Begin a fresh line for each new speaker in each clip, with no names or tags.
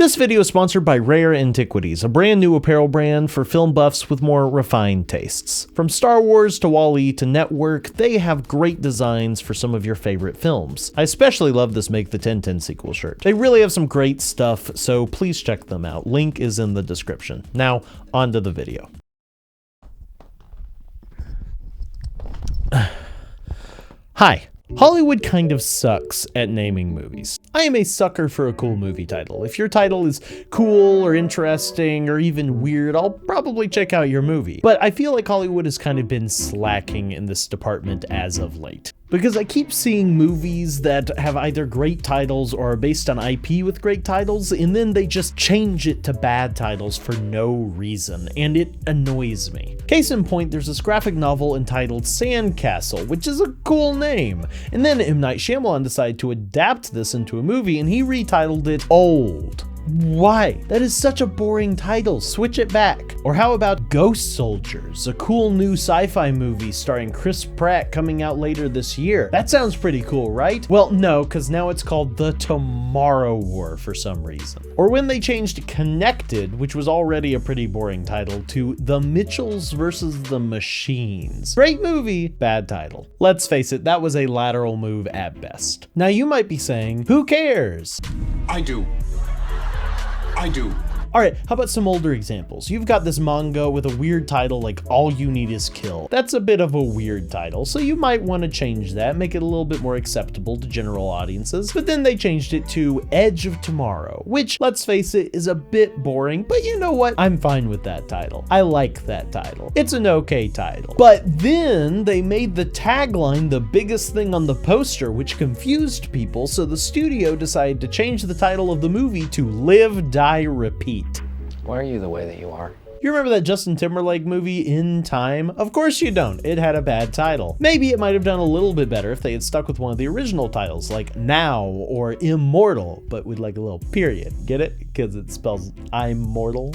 This video is sponsored by Rare Antiquities, a brand new apparel brand for film buffs with more refined tastes. From Star Wars to WALL-E to Network, they have great designs for some of your favorite films. I especially love this Make the 1010 sequel shirt. They really have some great stuff, so please check them out. Link is in the description. Now, on to the video. Hi. Hollywood kind of sucks at naming movies. I am a sucker for a cool movie title. If your title is cool or interesting or even weird, I'll probably check out your movie. But I feel like Hollywood has kind of been slacking in this department as of late. Because I keep seeing movies that have either great titles or are based on IP with great titles, and then they just change it to bad titles for no reason, and it annoys me. Case in point, there's this graphic novel entitled Sandcastle, which is a cool name, and then M. Night Shyamalan decided to adapt this into a movie, and he retitled it Old. Why? That is such a boring title. Switch it back. Or how about Ghost Soldiers, a cool new sci-fi movie starring Chris Pratt coming out later this year? That sounds pretty cool, right? Well, no, because now it's called The Tomorrow War for some reason. Or when they changed Connected, which was already a pretty boring title, to The Mitchells vs. the Machines. Great movie, bad title. Let's face it, that was a lateral move at best. Now you might be saying, who cares?
I do.
Alright, how about some older examples? You've got this manga with a weird title like All You Need Is Kill. That's a bit of a weird title, so you might want to change that, make it a little bit more acceptable to general audiences, but then they changed it to Edge of Tomorrow, which, let's face it, is a bit boring, but you know what? I'm fine with that title. I like that title. It's an okay title. But then they made the tagline the biggest thing on the poster, which confused people, so the studio decided to change the title of the movie to Live, Die, Repeat.
Why are you the way that you are?
You remember that Justin Timberlake movie, In Time? Of course you don't. It had a bad title. Maybe it might have done a little bit better if they had stuck with one of the original titles, like Now or Immortal, but with like a little period. Get it? Because it spells I'm mortal.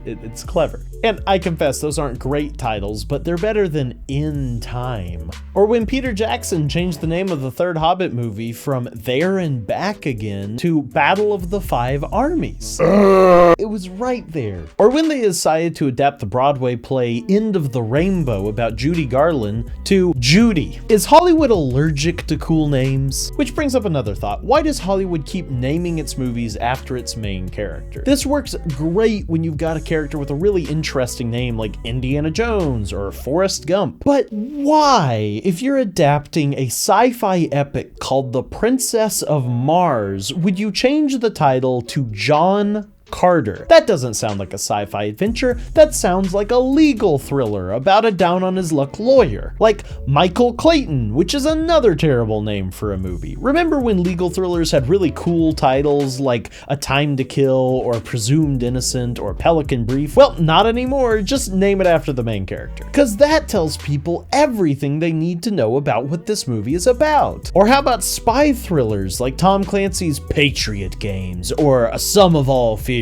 It's clever. And I confess, those aren't great titles, but they're better than In Time. Or when Peter Jackson changed the name of the third Hobbit movie from There and Back Again to Battle of the Five Armies. It was right there. Or when they decided to adapt the Broadway play End of the Rainbow about Judy Garland to Judy. Is Hollywood allergic to cool names? Which brings up another thought. Why does Hollywood keep naming its movies after its main character? This works great when you've got a character with a really interesting name like Indiana Jones or Forrest Gump. But why, if you're adapting a sci-fi epic called The Princess of Mars, would you change the title to John Carter? That doesn't sound like a sci-fi adventure. That sounds like a legal thriller about a down-on-his-luck lawyer. Like Michael Clayton, which is another terrible name for a movie. Remember when legal thrillers had really cool titles like A Time to Kill or Presumed Innocent or Pelican Brief? Well, not anymore. Just name it after the main character. Because that tells people everything they need to know about what this movie is about. Or how about spy thrillers like Tom Clancy's Patriot Games or A Sum of All Fears,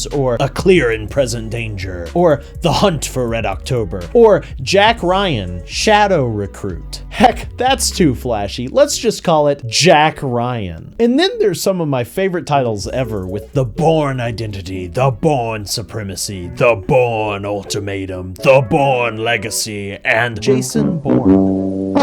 or A Clear and Present Danger, or The Hunt for Red October, or Jack Ryan, Shadow Recruit. Heck, that's too flashy. Let's just call it Jack Ryan. And then there's some of my favorite titles ever with The Bourne Identity, The Bourne Supremacy, The Bourne Ultimatum, The Bourne Legacy, and Jason Bourne.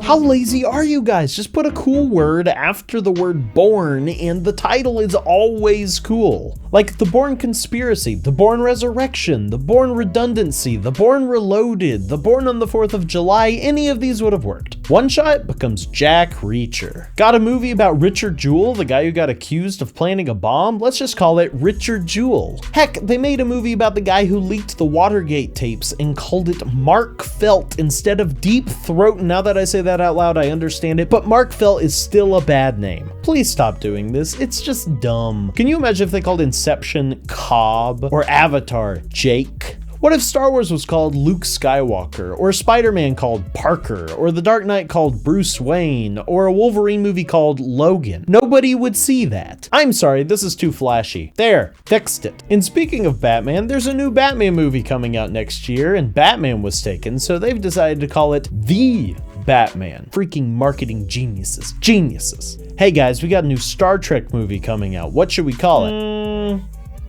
How lazy are you guys? Just put a cool word after the word Bourne and the title is always cool. Like The Bourne Conspiracy, The Bourne Resurrection, The Bourne Redundancy, The Bourne Reloaded, The Bourne on the 4th of July, any of these would have worked. One Shot becomes Jack Reacher. Got a movie about Richard Jewell, the guy who got accused of planting a bomb? Let's just call it Richard Jewell. Heck, they made a movie about the guy who leaked the Watergate tapes and called it Mark Felt instead of Deep Throat. Now that I say that out loud, I understand it, but Mark Felt is still a bad name. Please stop doing this. It's just dumb. Can you imagine if they called Inception Cobb or Avatar Jake? What if Star Wars was called Luke Skywalker, or Spider-Man called Parker, or The Dark Knight called Bruce Wayne, or a Wolverine movie called Logan? Nobody would see that. I'm sorry, this is too flashy. There, fixed it. And speaking of Batman, there's a new Batman movie coming out next year, and Batman was taken, so they've decided to call it The Batman. Freaking marketing geniuses. Geniuses. Hey guys, we got a new Star Trek movie coming out. What should we call it?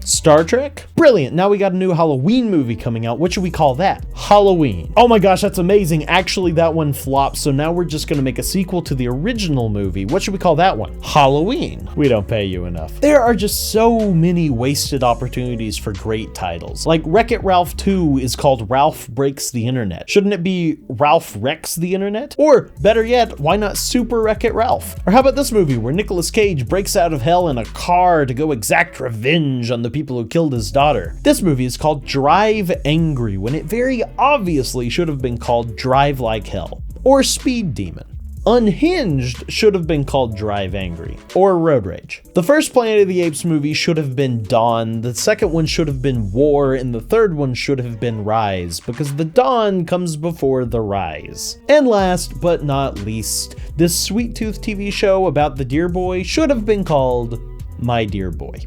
Star Trek? Brilliant. Now we got a new Halloween movie coming out. What should we call that? Halloween. Oh my gosh, that's amazing. Actually, that one flopped, so now we're just gonna make a sequel to the original movie. What should we call that one? Halloween. We don't pay you enough. There are just so many wasted opportunities for great titles. Like Wreck-It Ralph 2 is called Ralph Breaks the Internet. Shouldn't it be Ralph Wrecks the Internet? Or better yet, why not Super Wreck-It Ralph? Or how about this movie where Nicolas Cage breaks out of hell in a car to go exact revenge on the people who killed his daughter? This movie is called Drive Angry when it very obviously should have been called Drive Like Hell or Speed Demon. Unhinged should have been called Drive Angry or Road Rage. The first Planet of the Apes movie should have been Dawn, the second one should have been War, and the third one should have been Rise, because the dawn comes before the rise. And last but not least, this Sweet Tooth TV show about the Deer Boy should have been called My Dear Boy.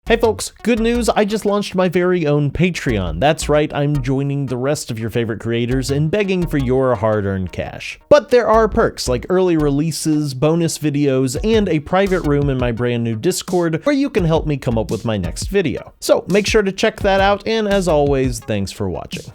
Hey folks, good news, I just launched my very own Patreon. That's right, I'm joining the rest of your favorite creators and begging for your hard-earned cash. But there are perks like early releases, bonus videos, and a private room in my brand new Discord where you can help me come up with my next video. So make sure to check that out, and as always, thanks for watching.